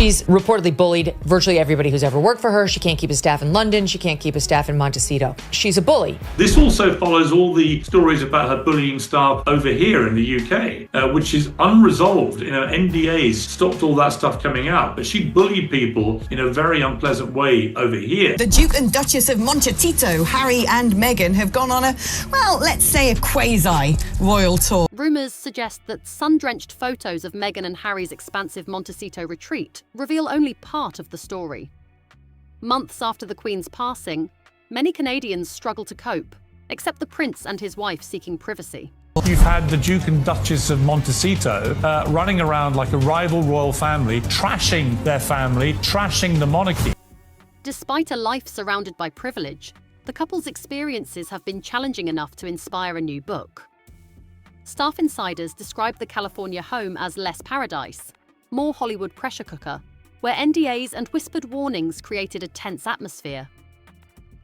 She's reportedly bullied virtually everybody who's ever worked for her. She can't keep a staff in London. She can't keep a staff in Montecito. She's a bully. This also follows all the stories about her bullying staff over here in the UK, which is unresolved. NDAs stopped all that stuff coming out, but she bullied people in a very unpleasant way over here. The Duke and Duchess of Montecito, Harry and Meghan, have gone on a, well, let's say a quasi-royal tour. Rumours suggest that sun-drenched photos of Meghan and Harry's expansive Montecito retreat reveal only part of the story. Months after the Queen's passing, many Canadians struggle to cope, except the Prince and his wife seeking privacy. You've had the Duke and Duchess of Montecito running around like a rival royal family, trashing their family, trashing the monarchy. Despite a life surrounded by privilege, the couple's experiences have been challenging enough to inspire a new book. Staff insiders describe the California home as less paradise, more Hollywood pressure cooker, where NDAs and whispered warnings created a tense atmosphere.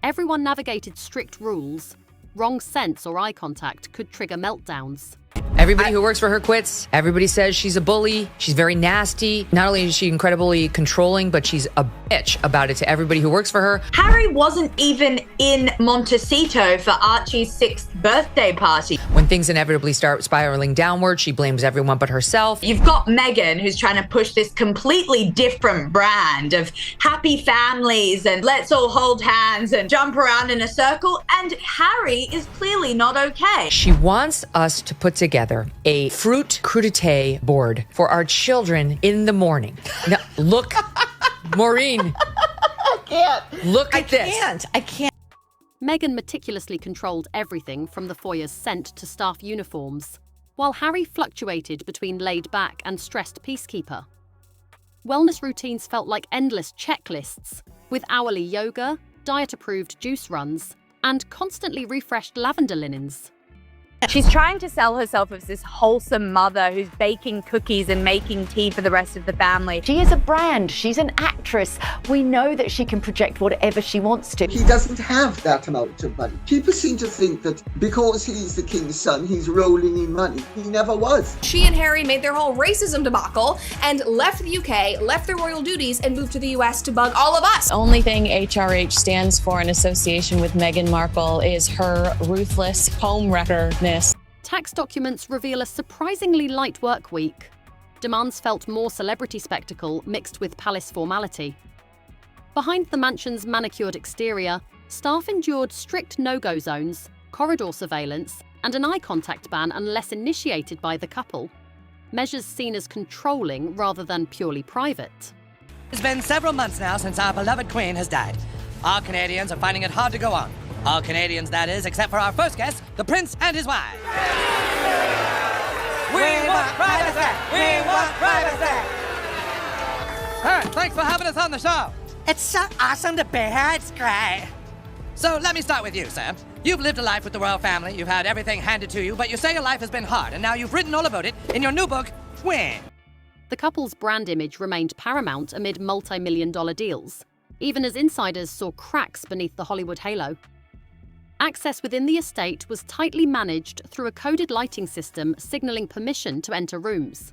Everyone navigated strict rules. Wrong sense or eye contact could trigger meltdowns. Everybody who works for her quits. Everybody says she's a bully. She's very nasty. Not only is she incredibly controlling, but she's a bitch about it to everybody who works for her. Harry wasn't even in Montecito for Archie's 6th birthday party. When things inevitably start spiraling downward, she blames everyone but herself. You've got Meghan, who's trying to push this completely different brand of happy families and let's all hold hands and jump around in a circle. And Harry is clearly not okay. She wants us to put together a fruit crudité board for our children in the morning. Now, look, Maureen. I can't. Look at this. I can't. Meghan meticulously controlled everything from the foyer's scent to staff uniforms, while Harry fluctuated between laid-back and stressed peacekeeper. Wellness routines felt like endless checklists, with hourly yoga, diet-approved juice runs, and constantly refreshed lavender linens. She's trying to sell herself as this wholesome mother who's baking cookies and making tea for the rest of the family. She is a brand. She's an actress. We know that she can project whatever she wants to. He doesn't have that amount of money. People seem to think that because he's the king's son, he's rolling in money. He never was. She and Harry made their whole racism debacle and left the UK, left their royal duties, and moved to the US to bug all of us. The only thing HRH stands for in association with Meghan Markle is her ruthless homewreckerness. Tax documents reveal a surprisingly light work week. Demands felt more celebrity spectacle mixed with palace formality. Behind the mansion's manicured exterior, staff endured strict no-go zones, corridor surveillance, and an eye contact ban unless initiated by the couple. Measures seen as controlling rather than purely private. It's been several months now since our beloved Queen has died. Our Canadians are finding it hard to go on. All Canadians, that is, except for our first guest, the Prince and his wife. We want privacy! We want privacy! Hey, thanks for having us on the show. It's so awesome to be here. It's great. So let me start with you, Sam. You've lived a life with the royal family. You've had everything handed to you, but you say your life has been hard, and now you've written all about it in your new book, Queen. The couple's brand image remained paramount amid multi-million-dollar deals, even as insiders saw cracks beneath the Hollywood halo. Access within the estate was tightly managed through a coded lighting system signaling permission to enter rooms.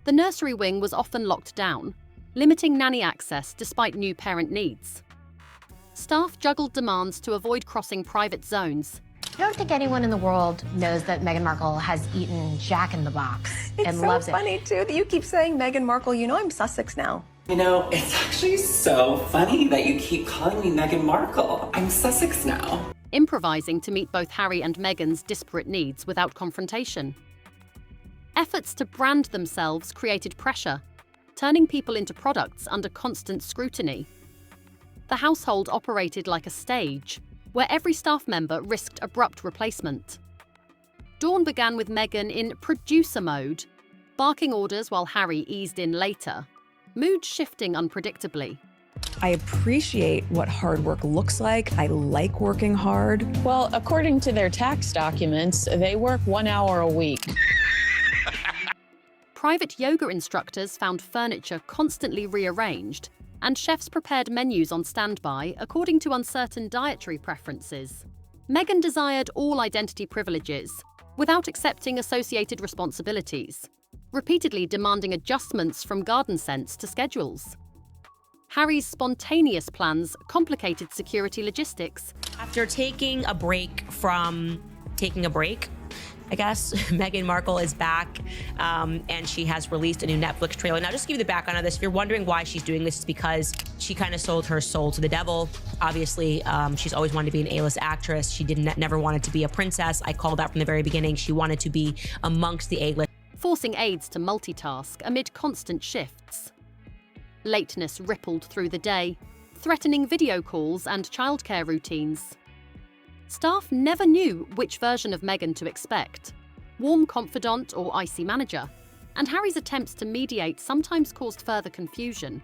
The nursery wing was often locked down, limiting nanny access despite new parent needs. Staff juggled demands to avoid crossing private zones. I don't think anyone in the world knows that Meghan Markle has eaten Jack in the Box and loves it. It's so funny, too, that you keep saying Meghan Markle. You know I'm Sussex now. You know, it's actually so funny that you keep calling me Meghan Markle. I'm Sussex now. Improvising to meet both Harry and Meghan's disparate needs without confrontation. Efforts to brand themselves created pressure, turning people into products under constant scrutiny. The household operated like a stage, where every staff member risked abrupt replacement. Dawn began with Meghan in producer mode, barking orders while Harry eased in later, mood shifting unpredictably. I appreciate what hard work looks like. I like working hard. Well, according to their tax documents, they work 1 hour a week. Private yoga instructors found furniture constantly rearranged, and chefs prepared menus on standby according to uncertain dietary preferences. Meghan desired all identity privileges, without accepting associated responsibilities. repeatedly demanding adjustments from garden scents to schedules. Harry's spontaneous plans complicated security logistics. After taking a break from taking a break, I guess, Meghan Markle is back and she has released a new Netflix trailer. Now, just to give you the background of this, if you're wondering why she's doing this, it's because she kind of sold her soul to the devil. Obviously, she's always wanted to be an A-list actress. She never wanted to be a princess. I called that from the very beginning. She wanted to be amongst the A-list. Forcing aides to multitask amid constant shifts. Lateness rippled through the day, threatening video calls and childcare routines. Staff never knew which version of Meghan to expect, warm confidant or icy manager, and Harry's attempts to mediate sometimes caused further confusion.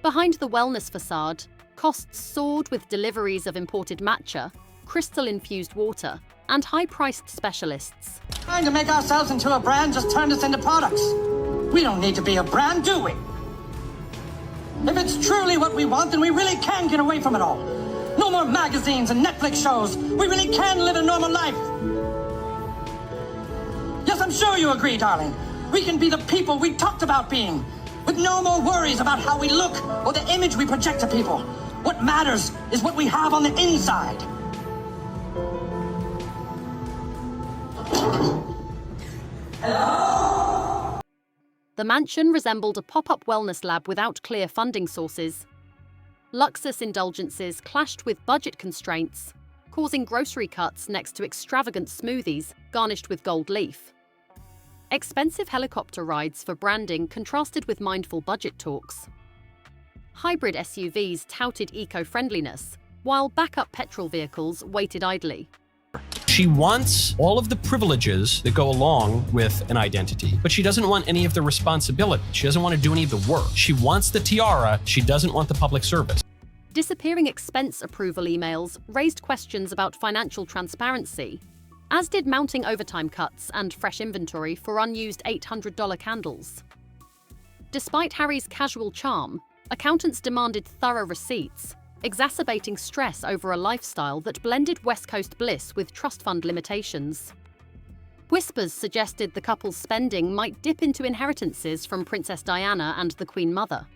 Behind the wellness facade, costs soared with deliveries of imported matcha, crystal-infused water, and high-priced specialists. Trying to make ourselves into a brand just turned us into products. We don't need to be a brand, do we? If it's truly what we want, then we really can get away from it all. No more magazines and Netflix shows. We really can live a normal life. Yes, I'm sure you agree, darling. We can be the people we talked about being, with no more worries about how we look or the image we project to people. What matters is what we have on the inside. Hello? The mansion resembled a pop-up wellness lab without clear funding sources. Luxus indulgences clashed with budget constraints, causing grocery cuts next to extravagant smoothies garnished with gold leaf. Expensive helicopter rides for branding contrasted with mindful budget talks. Hybrid SUVs touted eco-friendliness, while backup petrol vehicles waited idly. She wants all of the privileges that go along with an identity, but she doesn't want any of the responsibility. She doesn't want to do any of the work. She wants the tiara. She doesn't want the public service. Disappearing expense approval emails raised questions about financial transparency, as did mounting overtime cuts and fresh inventory for unused $800 candles. Despite Harry's casual charm, accountants demanded thorough receipts, exacerbating stress over a lifestyle that blended West Coast bliss with trust fund limitations. Whispers suggested the couple's spending might dip into inheritances from Princess Diana and the Queen Mother.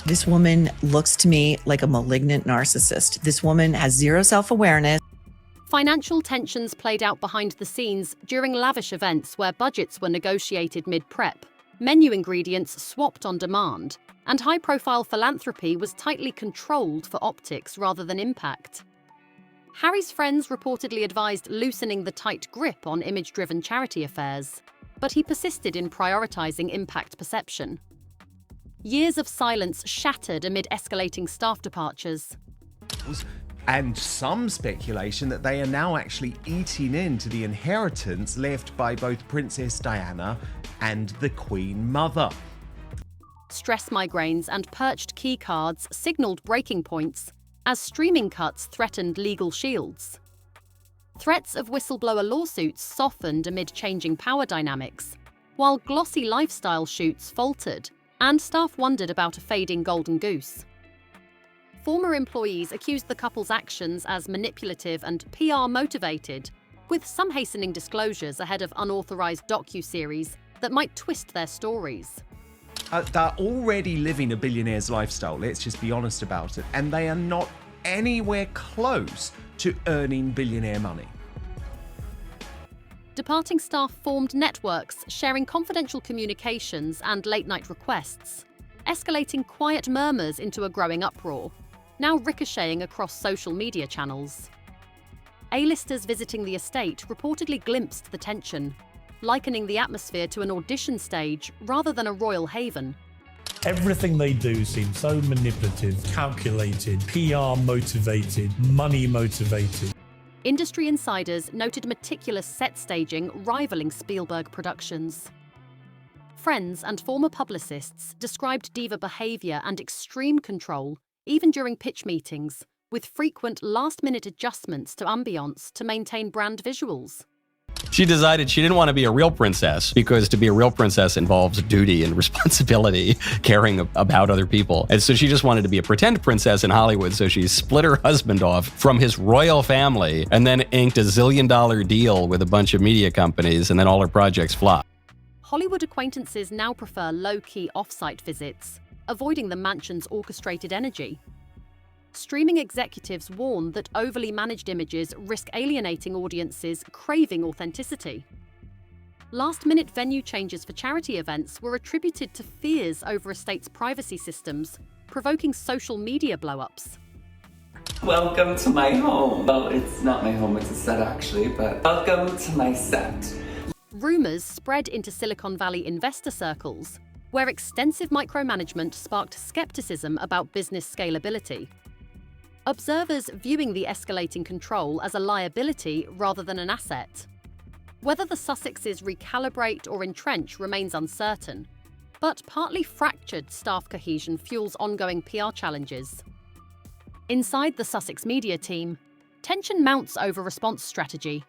This woman looks to me like a malignant narcissist. This woman has zero self-awareness. Financial tensions played out behind the scenes during lavish events where budgets were negotiated mid-prep, menu ingredients swapped on demand, and high-profile philanthropy was tightly controlled for optics rather than impact. Harry's friends reportedly advised loosening the tight grip on image-driven charity affairs, but he persisted in prioritizing impact perception. Years of silence shattered amid escalating staff departures. And some speculation that they are now actually eating into the inheritance left by both Princess Diana and the Queen Mother. Stress migraines and perched key cards signaled breaking points as streaming cuts threatened legal shields. Threats of whistleblower lawsuits softened amid changing power dynamics, while glossy lifestyle shoots faltered and staff wondered about a fading golden goose. Former employees accused the couple's actions as manipulative and PR-motivated, with some hastening disclosures ahead of unauthorized docu-series that might twist their stories. They're already living a billionaire's lifestyle, let's just be honest about it, and they are not anywhere close to earning billionaire money. Departing staff formed networks sharing confidential communications and late-night requests, escalating quiet murmurs into a growing uproar, now ricocheting across social media channels. A-listers visiting the estate reportedly glimpsed the tension, likening the atmosphere to an audition stage rather than a royal haven. Everything they do seems so manipulative, calculated, PR-motivated, money-motivated. Industry insiders noted meticulous set staging rivaling Spielberg productions. Friends and former publicists described diva behavior and extreme control, even during pitch meetings, with frequent last-minute adjustments to ambience to maintain brand visuals. She decided she didn't want to be a real princess because to be a real princess involves duty and responsibility, caring about other people. And so she just wanted to be a pretend princess in Hollywood. So she split her husband off from his royal family and then inked a $1 zillion deal with a bunch of media companies, and then all her projects flopped. Hollywood acquaintances now prefer low-key off-site visits, avoiding the mansion's orchestrated energy. Streaming executives warn that overly managed images risk alienating audiences craving authenticity. Last-minute venue changes for charity events were attributed to fears over estates' privacy systems, provoking social media blow-ups. Welcome to my home. Well, it's not my home, it's a set actually, but welcome to my set. Rumors spread into Silicon Valley investor circles, where extensive micromanagement sparked skepticism about business scalability. Observers viewing the escalating control as a liability rather than an asset. Whether the Sussexes recalibrate or entrench remains uncertain, but partly fractured staff cohesion fuels ongoing PR challenges. Inside the Sussex media team, tension mounts over response strategy,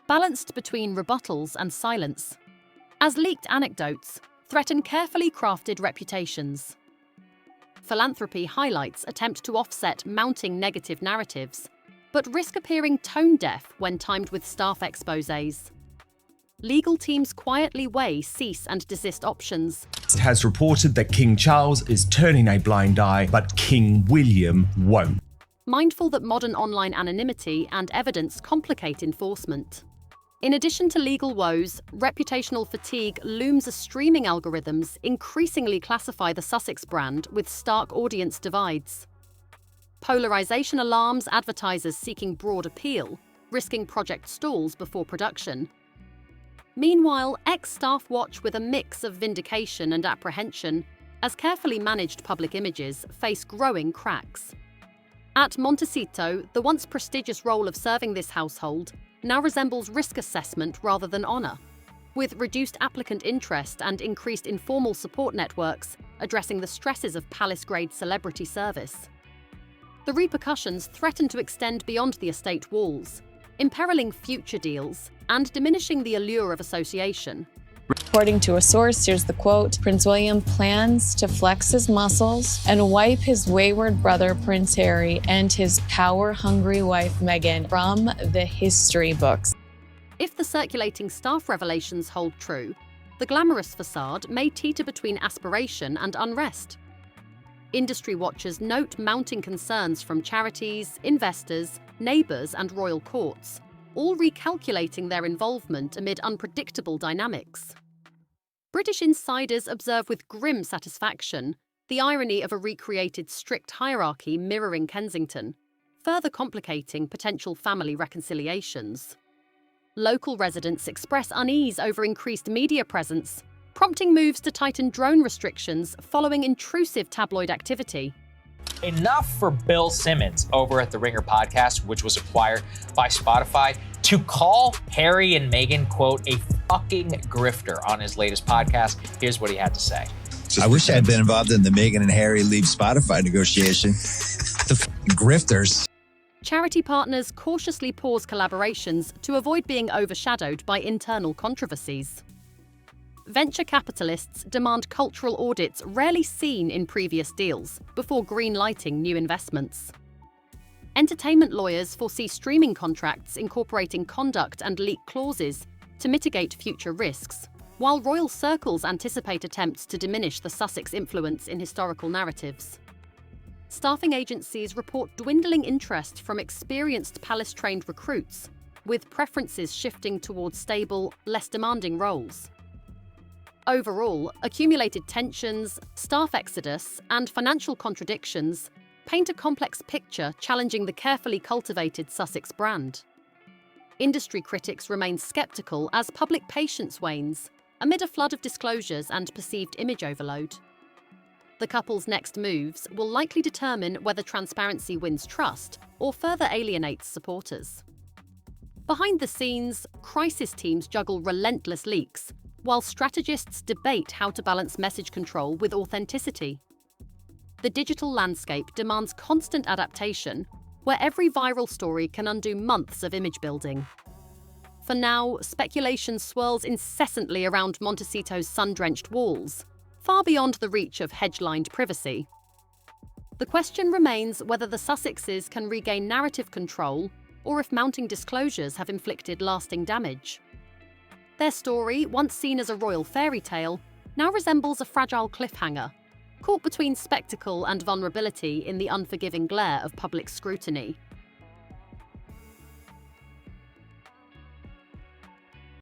balanced between rebuttals and silence, as leaked anecdotes threaten carefully crafted reputations. Philanthropy highlights attempt to offset mounting negative narratives, but risk appearing tone-deaf when timed with staff exposés. Legal teams quietly weigh cease and desist options. It has reported that King Charles is turning a blind eye, but King William won't. Mindful that modern online anonymity and evidence complicate enforcement. In addition to legal woes, reputational fatigue looms as streaming algorithms increasingly classify the Sussex brand with stark audience divides. Polarization alarms advertisers seeking broad appeal, risking project stalls before production. Meanwhile, ex-staff watch with a mix of vindication and apprehension as carefully managed public images face growing cracks. At Montecito, the once prestigious role of serving this household now resembles risk assessment rather than honour, with reduced applicant interest and increased informal support networks addressing the stresses of palace-grade celebrity service. The repercussions threaten to extend beyond the estate walls, imperiling future deals and diminishing the allure of association. According to a source, here's the quote, Prince William plans to flex his muscles and wipe his wayward brother, Prince Harry, and his power-hungry wife, Meghan, from the history books. If the circulating staff revelations hold true, the glamorous facade may teeter between aspiration and unrest. Industry watchers note mounting concerns from charities, investors, neighbours, and royal courts, all recalculating their involvement amid unpredictable dynamics. British insiders observe with grim satisfaction the irony of a recreated strict hierarchy mirroring Kensington, further complicating potential family reconciliations. Local residents express unease over increased media presence, prompting moves to tighten drone restrictions following intrusive tabloid activity. Enough for Bill Simmons over at the Ringer podcast, which was acquired by Spotify, to call Harry and Meghan, quote, a fucking grifter on his latest podcast. Here's what he had to say. I wish I had been involved in the Meghan and Harry leave Spotify negotiation. The fucking grifters. Charity partners cautiously pause collaborations to avoid being overshadowed by internal controversies. Venture capitalists demand cultural audits rarely seen in previous deals before green-lighting new investments. Entertainment lawyers foresee streaming contracts incorporating conduct and leak clauses to mitigate future risks, while royal circles anticipate attempts to diminish the Sussex influence in historical narratives. Staffing agencies report dwindling interest from experienced palace-trained recruits, with preferences shifting towards stable, less demanding roles. Overall, accumulated tensions, staff exodus, and financial contradictions paint a complex picture challenging the carefully cultivated Sussex brand. Industry critics remain sceptical as public patience wanes amid a flood of disclosures and perceived image overload. The couple's next moves will likely determine whether transparency wins trust or further alienates supporters. Behind the scenes, crisis teams juggle relentless leaks, while strategists debate how to balance message control with authenticity. The digital landscape demands constant adaptation, where every viral story can undo months of image building. For now, speculation swirls incessantly around Montecito's sun-drenched walls, far beyond the reach of hedge-lined privacy. The question remains whether the Sussexes can regain narrative control or if mounting disclosures have inflicted lasting damage. Their story, once seen as a royal fairy tale, now resembles a fragile cliffhanger, caught between spectacle and vulnerability in the unforgiving glare of public scrutiny.